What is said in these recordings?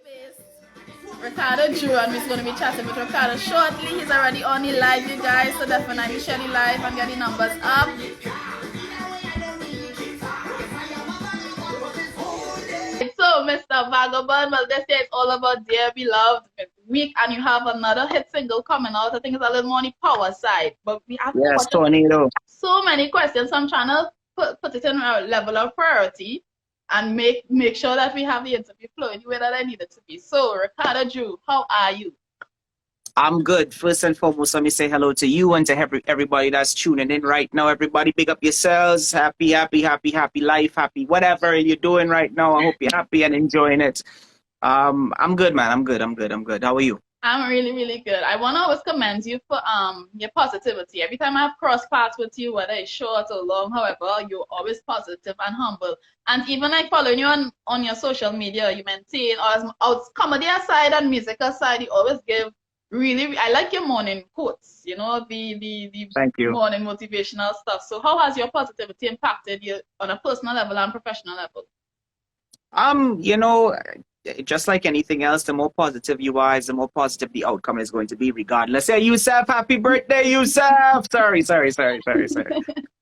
Face Ricardo Drue, and we're going to be chatting with Ricardo shortly. He's already on the live, you guys, so definitely share the live and get the numbers up. So, Mr. Vagabond, well, this year is all about Dear Beloved week, and you have another hit single coming out. I think it's a little more on the power side, but we have Tornado. So many questions. So I'm trying to put it in a level of priority and make sure that we have the interview flowing the way that I need it to be. So, Ricardo Drue, how are you? I'm good. First and foremost, let me say hello to you and to everybody that's tuning in right now. Everybody, big up yourselves. Happy life, happy whatever you're doing right now. I hope you're happy and enjoying it. I'm good, man. I'm good. How are you? I'm really, really good. I want to always commend you for your positivity. Every time I've crossed paths with you, whether it's short or long, however, you're always positive and humble. And even like following you on your social media, you maintain, or comedy aside and music aside, you always give really, I like your morning quotes, you know, the Thank you. morning motivational stuff. So how has your positivity impacted you on a personal level and professional level? You know, just like anything else, the more positive you are, the more positive the outcome is going to be, regardless. Hey, Yusuf, happy birthday, Yusuf! Sorry.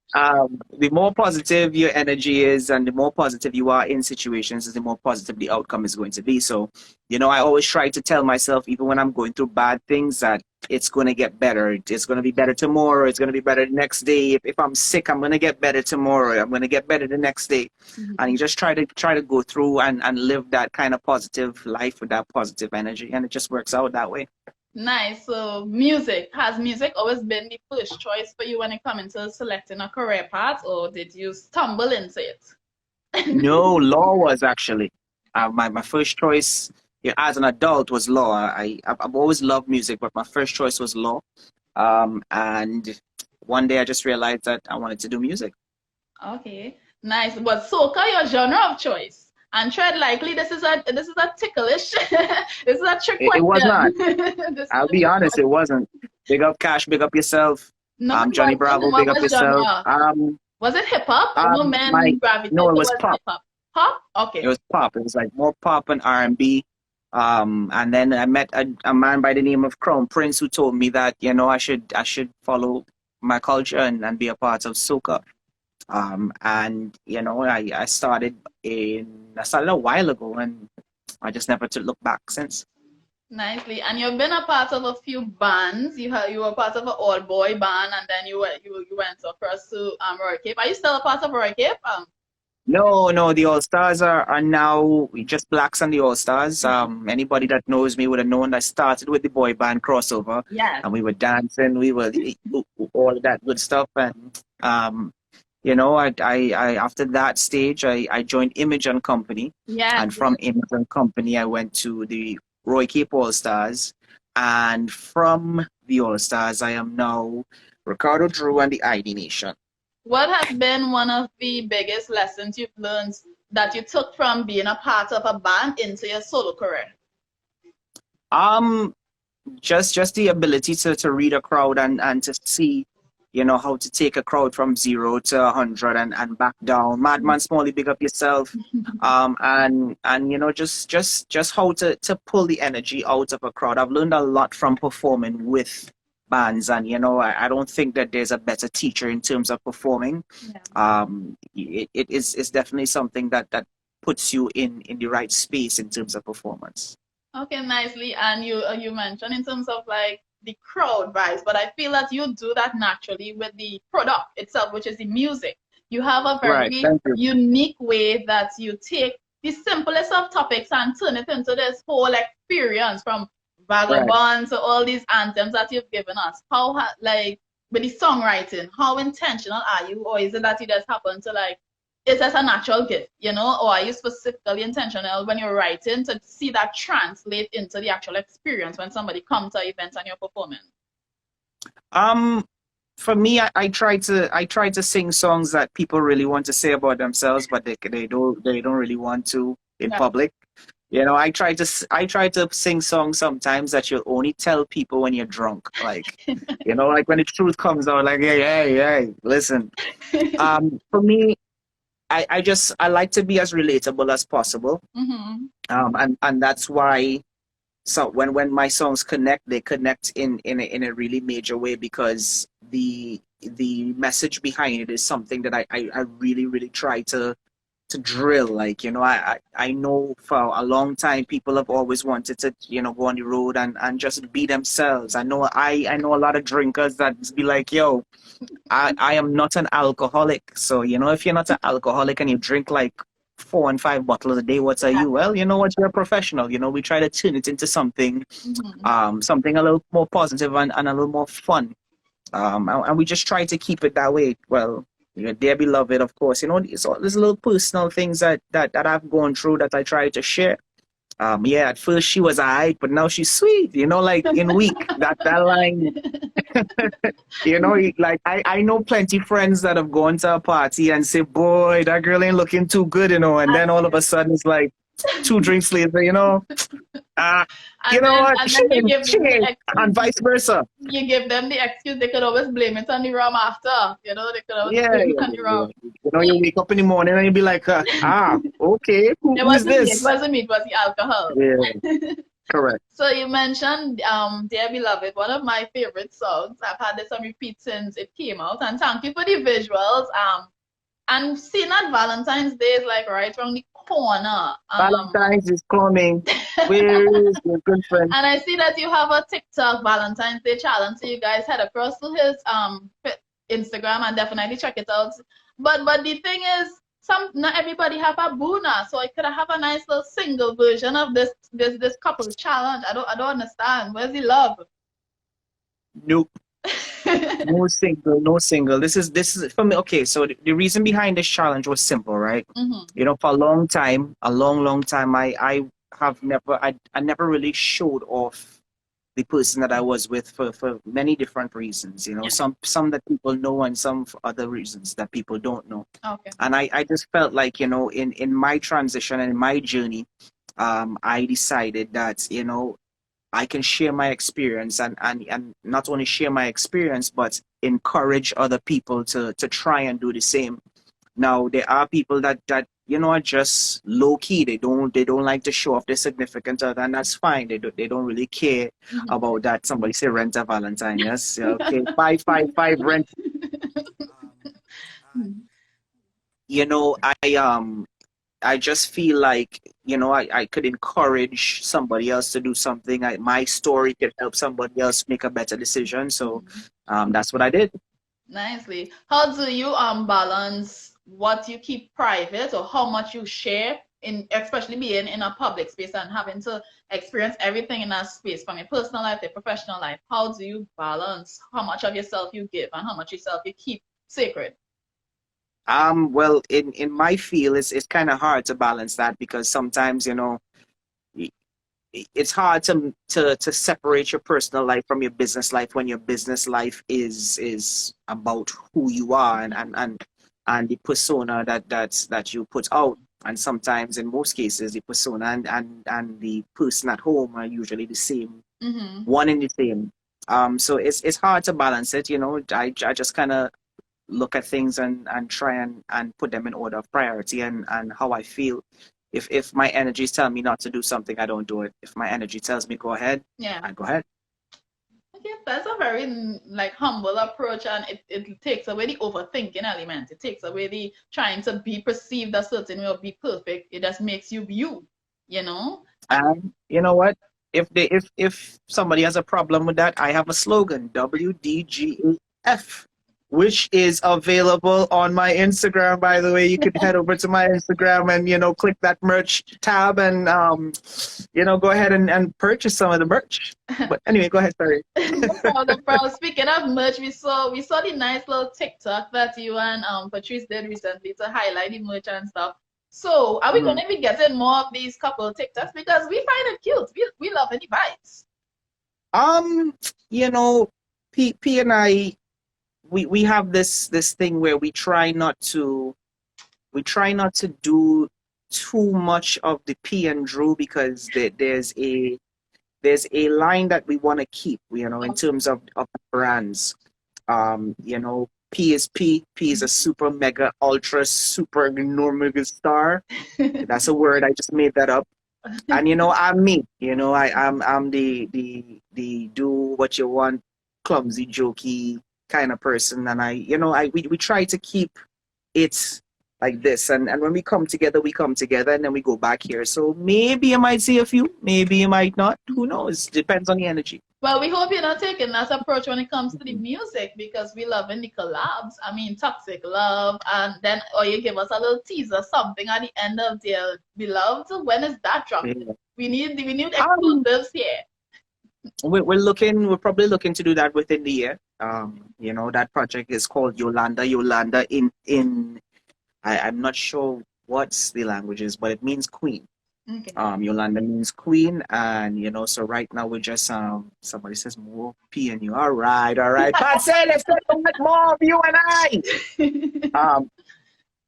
The more positive your energy is and the more positive you are in situations, the more positive the outcome is going to be. So, you know, I always try to tell myself, even when I'm going through bad things, that it's going to get better. It's going to be better tomorrow. It's going to be better the next day. If I'm sick, I'm going to get better tomorrow. I'm going to get better the next day. Mm-hmm. And you just try to go through and live that kind of positive life with that positive energy. And it just works out that way. Nice. So has music always been the first choice for you when it comes to selecting a career path, or did you stumble into it? No, law was actually my first choice. Yeah, as an adult was law. I've always loved music, but my first choice was law. And one day I just realized that I wanted to do music. Okay, nice. Was soca your genre of choice? And Tread likely this is a ticklish, this is a trick question. It was not. I'll be honest, it wasn't. Big up Cash, big up yourself. No, Johnny Bravo, big up yourself. Was it hip hop? No, it was pop. Pop? Okay. It was pop. It was like more pop and R&B. And then I met a man by the name of Crown Prince who told me that, you know, I should follow my culture and be a part of soca. And you know, I started a while ago, and I just never to look back since. Nicely. And you've been a part of a few bands. You were part of an all boy band, and then you went across to Roy Cape. Are you still a part of Roy Cape? No, the All Stars are now just Blacks and the All Stars. Anybody that knows me would have known I started with the boy band Crossover. Yeah. And we were dancing, we were all of that good stuff, and you know, I after that stage, I joined Image and Company. Yeah. And from Image and Company, I went to the Roy Cape All Stars. And from the All Stars, I am now Ricardo Drue and the ID Nation. What has been one of the biggest lessons you've learned that you took from being a part of a band into your solo career? Just the ability to read a crowd and to see, you know, how to take a crowd from 0 to 100 and back down. Madman Smalley, big up yourself. And you know, just how to pull the energy out of a crowd. I've learned a lot from performing with bands, and you know, I don't think that there's a better teacher in terms of performing. Yeah. It's definitely something that puts you in the right space in terms of performance. Okay, nicely. And you mentioned in terms of like the crowd vibes, but I feel that you do that naturally with the product itself, which is the music. You have a very unique way that you take the simplest of topics and turn it into this whole experience, from Vagabond to all these anthems that you've given us. How, like, with the songwriting, how intentional are you? Or is it that you just happen to, like, is that a natural gift, you know? Or are you specifically intentional when you're writing to see that translate into the actual experience when somebody comes to events and you're performing? For me, I try to sing songs that people really want to say about themselves, but they don't really want to in public. You know, I try to sing songs sometimes that you'll only tell people when you're drunk. Like, you know, like when the truth comes out, like, hey, listen. For me, I like to be as relatable as possible. And that's why, so when my songs connect, they connect in a really major way, because the message behind it is something that I really really try to drill. Like, I know for a long time people have always wanted to, go on the road and just be themselves. I know a lot of drinkers that be like, yo, I am not an alcoholic. So, if you're not an alcoholic and you drink like 4 and 5 bottles a day, what are you? Well, you know what, you're a professional. We try to turn it into something something a little more positive and a little more fun. And we just try to keep it that way. Well, dear beloved, of course, there's little personal things that I've gone through that I try to share. Yeah, at first she was alright, but now she's sweet. Like in week, that line. Like I know plenty friends that have gone to a party and say, "Boy, that girl ain't looking too good," and then all of a sudden it's like 2 drinks later, you know what? And vice versa. You give them the excuse, they could always blame it on the rum after. They could always blame it on the rum. You wake up in the morning and you be like, okay, who's this? It wasn't me, it was the alcohol. Yeah, correct. So you mentioned Dear Beloved, one of my favorite songs. I've had this on repeat since it came out, and thank you for the visuals. And seeing that Valentine's Day is like right around the corner. Valentine's is coming. Where is your good friend? And I see that you have a TikTok Valentine's Day challenge. So you guys head across to his Instagram and definitely check it out. But the thing is, not everybody have a boona, so I could have a nice little single version of this couple challenge. I don't understand. Where's the love? Nope. No single. This is for me. Okay, so the reason behind this challenge was simple, right? For a long time, I never really showed off the person that I was with for many different reasons. Some that people know, and some for other reasons that people don't know. Okay. And I just felt like, in my transition and in my journey, I decided that, I can share my experience and not only share my experience, but encourage other people to try and do the same. Now, there are people that are just low key. They don't like to show off their significant other, and that's fine. They don't really care about that. Somebody say rent a Valentine, yes? Okay, 555 rent. I just feel like, I could encourage somebody else to do something. My story could help somebody else make a better decision. So that's what I did. Nicely. How do you balance what you keep private or how much you share, especially being in a public space and having to experience everything in that space, from your personal life to professional life? How do you balance how much of yourself you give and how much yourself you keep sacred? Well, in my field, it's kind of hard to balance that, because sometimes, it's hard to separate your personal life from your business life when your business life is about who you are and the persona that you put out. And sometimes, in most cases, the persona and the person at home are usually the same, one and the same. So it's hard to balance it. I just kind of look at things and try and put them in order of priority and how I feel. If my energies tell me not to do something, I don't do it. If my energy tells me go ahead, I go ahead. Okay, that's a very humble approach, and it takes away the overthinking element. It takes away the trying to be perceived a certain way or be perfect. It just makes you you. And you know what? If somebody has a problem with that, I have a slogan: WDGAF. Which is available on my Instagram, by the way. You could head over to my Instagram and, click that merch tab and, go ahead and purchase some of the merch. But anyway, go ahead, sorry. No problem. Speaking of merch, we saw the nice little TikTok that you and Patrice did recently to highlight the merch and stuff. So are we going to be getting more of these couple of TikToks? Because we find it cute. We love any bites. P and I, we have this thing where we try not to do too much of the P and Drue, because there's a line that we want to keep, in terms of brands. P is P. P is a super mega ultra super normal star. That's a word. I just made that up. And I'm me. I'm the do what you want, clumsy, jokey kind of person. And we try to keep it like this. And when we come together, and then we go back here. So maybe you might see a few, maybe you might not. Who knows? Depends on the energy. Well, we hope you're not taking that approach when it comes to the music, because we love in the collabs. I mean, Toxic Love, and then, or you give us a little teaser, something at the end of their Beloved. When is that dropping? Yeah. We need exclusives here. We're probably looking to do that within the year. That project is called Yolanda. Yolanda I'm not sure what's the language is, but it means queen. Okay. Yolanda means queen, and so right now we're just somebody says more P and you. All right. But say let's talk about more of you and I.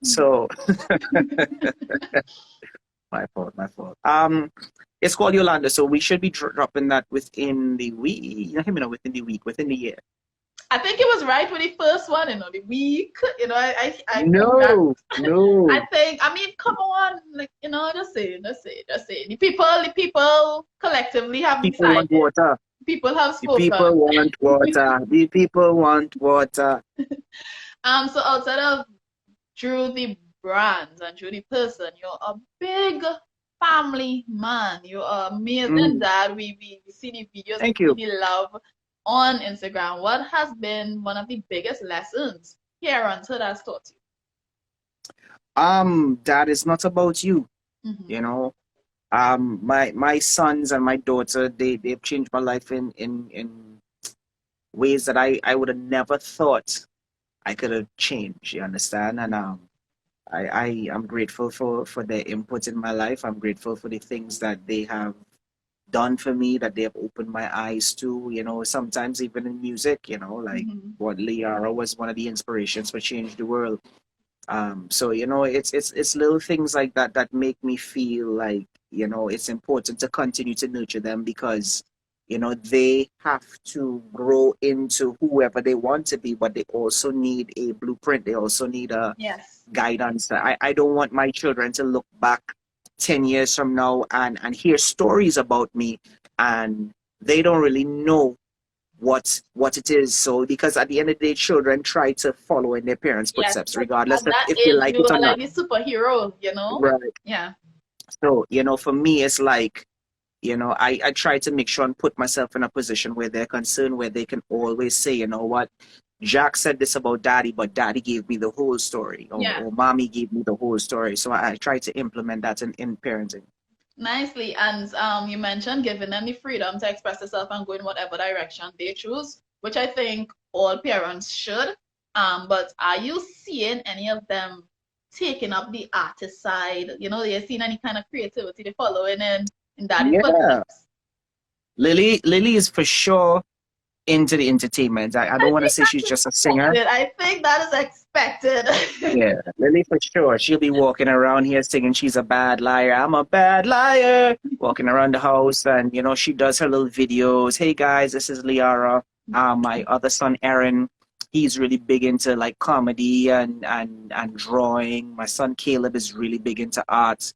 So my fault. It's called Yolanda, so we should be dropping that within the week. Within the year. I think it was right with the first one, the week. I no. I mean, come on, like, just say. The people collectively have decided. Want water. People have spoken. The people want water. The people want water. So outside of Drue the brand and Drue the person, you're a big family man. You're amazing dad. We see the videos. Thank you. We love on Instagram. What has been one of the biggest lessons parenthood has taught you? That is not about you. My sons and my daughter, they've changed my life in ways that I would have never thought I could have changed. You understand? And I am grateful for their input in my life. I'm grateful for the things that they have done for me, that they have opened my eyes to, sometimes even in music, like what Liara was one of the inspirations for Change the World. So it's little things like that make me feel like it's important to continue to nurture them, because they have to grow into whoever they want to be, but they also need a blueprint. They also need a guidance. I don't want my children to look back 10 years from now and hear stories about me and they don't really know what it is. So because at the end of the day, children try to follow in their parents' footsteps, regardless if they like it or not. Like the superhero, Right. Yeah. So for me, it's like I try to make sure and put myself in a position where they're concerned, where they can always say, you know what, Jack said this about daddy, but daddy gave me the whole story, or mommy gave me the whole story. So I try to implement that in parenting. Nicely. And you mentioned giving them the freedom to express themselves and go in whatever direction they choose, which I think all parents should. But are you seeing any of them taking up the artist side? They're seeing any kind of creativity they following in daddy's footsteps? Lily is for sure into the entertainment. I don't want to say she's just a singer. I think that is expected. Yeah, Lily for sure. She'll be walking around here singing she's a bad liar. I'm a bad liar. Walking around the house, and she does her little videos. Hey guys, this is Liara. My other son Aaron, he's really big into like comedy and drawing. My son Caleb is really big into art.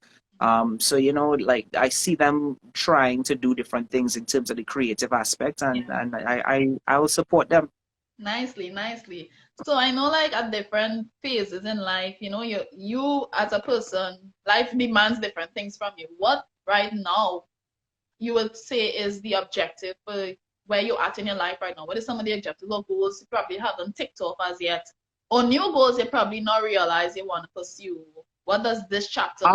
So like I see them trying to do different things in terms of the creative aspect, and I will support them. Nicely. So I know, like, at different phases in life, you as a person, life demands different things from you. What right now you would say is the objective for where you're at in your life right now? What is some of the objectives or goals you probably haven't ticked off as yet, or new goals you probably not realize you want to pursue? What does this chapter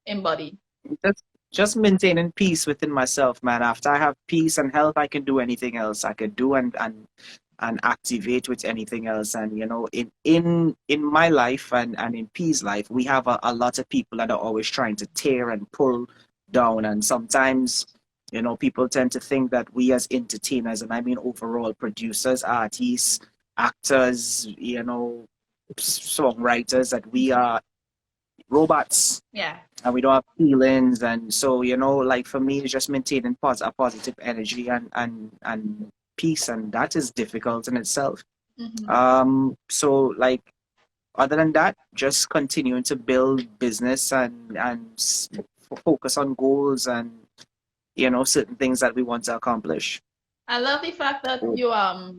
embody? Just maintaining peace within myself, man. After I have peace and health, I can do anything else. I can do and activate with anything else. And in my life and in P's life, we have a lot of people that are always trying to tear and pull down. And sometimes people tend to think that we as entertainers, and I mean overall producers, artists, actors, songwriters, that we are robots. Yeah. And we don't have feelings. And so, like for me, it's just maintaining a positive energy and peace. And that is difficult in itself. So like, other than that, just continuing to build business and focus on goals and certain things that we want to accomplish. I love the fact that you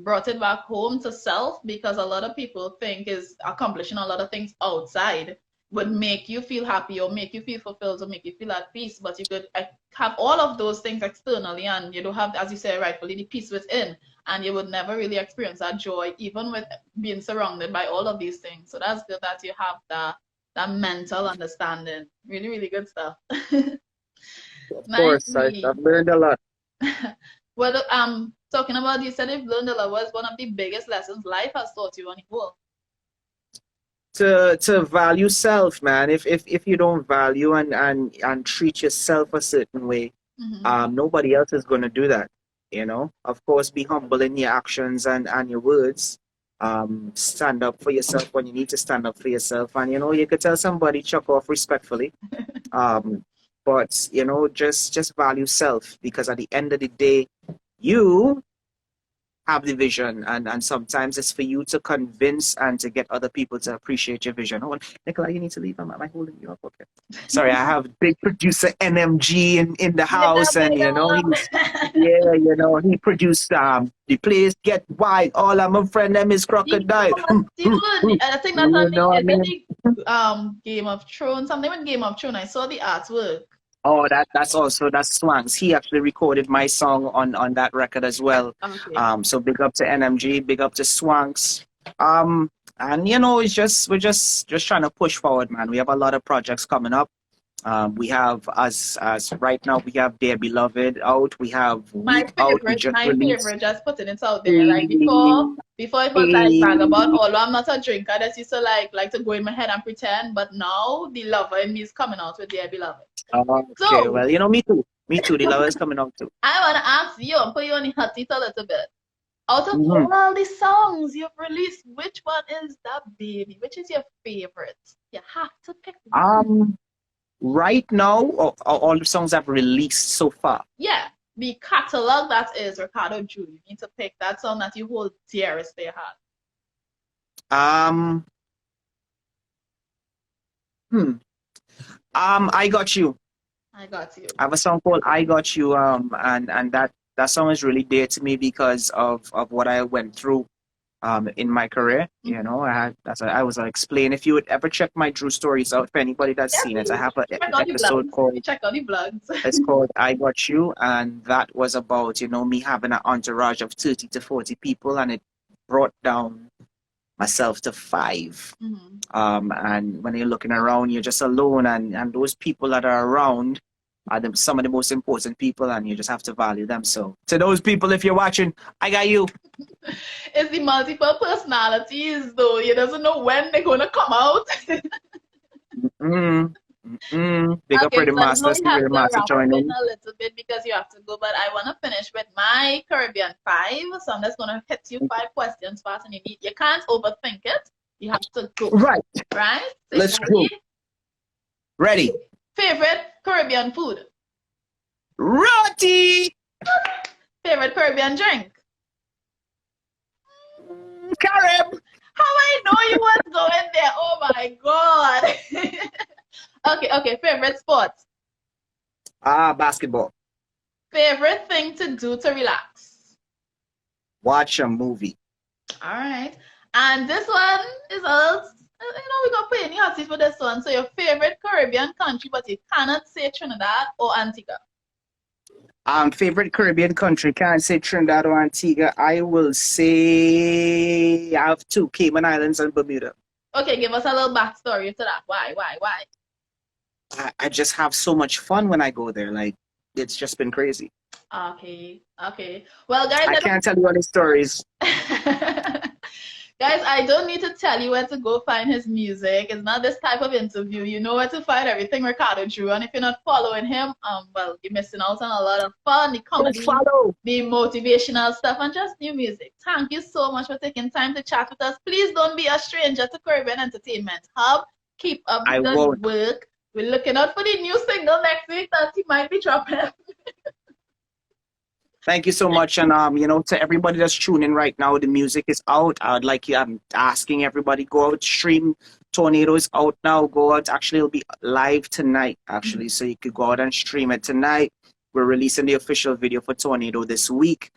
brought it back home to self, because a lot of people think is accomplishing a lot of things outside would make you feel happy or make you feel fulfilled or make you feel at peace, but you could have all of those things externally and you don't have, as you say rightfully, the peace within, and you would never really experience that joy even with being surrounded by all of these things. So that's good that you have that mental understanding. Really, really good stuff. Of course, I've learned a lot. Well, talking about, you said you've learned a lot. What's one of the biggest lessons life has taught you on the whole? To value self, man. If you don't value and treat yourself a certain way, nobody else is gonna do that. Of course, be humble in your actions and your words. Stand up for yourself when you need to stand up for yourself, and you could tell somebody chuck off respectfully. But just value self, because at the end of the day, you have the vision, and sometimes it's for you to convince and to get other people to appreciate your vision. Oh, Nicola, you need to leave. Am I holding you up? Okay. Sorry, I have big producer NMG in the house, and he produced the place Get Wild. All I'm a friend them is Crocodile. Dude, I think that's Game of Thrones. Something with Game of Thrones. I saw the artwork. Oh, that's Swanks. He actually recorded my song on that record as well. Okay. So big up to NMG, big up to Swanks. And we're just trying to push forward, man. We have a lot of projects coming up. We have as right now we have Dear Beloved out. We have my favorite. Just putting it out there. Like before I thought I brag about, although I'm not a drinker, that used to like to go in my head and pretend. But now the lover in me is coming out with Dear Beloved. Okay, so, well, me too. Me too. The lover is coming out too. I want to ask you and put you on the hot seat a little bit. Out of all the songs you've released, which one is that, baby? Which is your favorite? You have to pick one. Right now, all the songs I've released so far. Yeah, the catalog that is Ricardo Drue. You need to pick that song that you hold dearest to your heart. I Got You. I Got You. I have a song called I Got You, and that song is really dear to me because of what I went through in my career. I was explain. If you would ever check my Drue stories out, for anybody that's seen it, I have an episode called Check out the blogs. It's called I Got You, and that was about me having an entourage of 30 to 40 people, and it brought down myself to 5. And when you're looking around, you're just alone, and those people that are around are some of the most important people, and you just have to value them. So to those people, if you're watching, I got you. It's the multiple personalities, though. You doesn't know when they're gonna come out. Big up pretty master. Pretty master joining a little bit because you have to go, but I want to finish with my Caribbean 5. So I'm just gonna hit you 5 questions fast, and you can't overthink it. You have to go. Right. Right. So let's go. Ready. Favorite Caribbean food? Roti. Favorite Caribbean drink? Carib. How I know you was going there? Oh my God. Okay. Favorite sport? Basketball. Favorite thing to do to relax? Watch a movie. All right. And this one is us. We're going to put in the hot seat for this one. So your favorite Caribbean country, but you cannot say Trinidad or Antigua. Favorite Caribbean country, can't say Trinidad or Antigua. I will say I have 2, Cayman Islands and Bermuda. Okay, give us a little backstory to that. Why? I just have so much fun when I go there. Like, it's just been crazy. Okay. Well, guys, I can't tell you all the stories. Guys, I don't need to tell you where to go find his music. It's not this type of interview. You know where to find everything Ricardo Drue. And if you're not following him, well, you're missing out on a lot of fun, the comedy, the motivational stuff, and just new music. Thank you so much for taking time to chat with us. Please don't be a stranger to Caribbean Entertainment Hub. Keep up the good work. We're looking out for the new single next week that he might be dropping. Thank you so much. And you know, to everybody that's tuning right now, the music is out. I'm asking everybody, go out, stream. Tornado is out now. Go out. Actually, it'll be live tonight, actually. So you could go out and stream it tonight. We're releasing the official video for Tornado this week.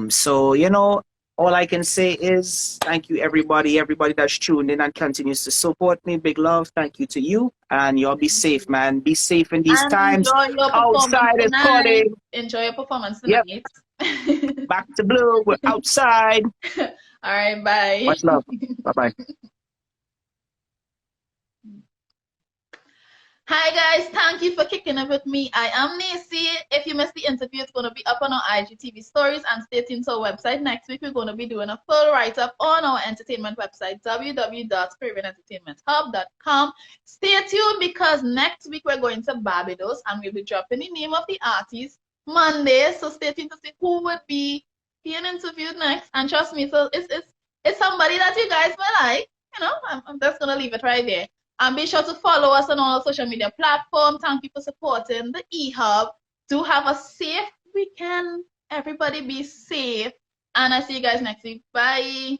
So you know, all I can say is thank you, everybody that's tuned in and continues to support me. Big love. Thank you to you. And y'all be safe, man. Be safe in these times. Outside is calling. Enjoy your performance tonight. Yep. Back to blue. We're outside. All right. Bye. Much love. Bye-bye. Hi guys, thank you for kicking it with me. I am Neicy. If you missed the interview, it's going to be up on our IGTV stories and stay tuned to our website. Next week, we're going to be doing a full write-up on our entertainment website, www.caribbeanentertainmenthub.com. Stay tuned because next week we're going to Barbados and we'll be dropping the name of the artist Monday. So stay tuned to see who would be being interviewed next. And trust me, so it's somebody that you guys will like. You know, I'm just going to leave it right there. And be sure to follow us on all our social media platforms. Thank you for supporting the eHub. Do have a safe weekend. Everybody be safe. And I'll see you guys next week. Bye.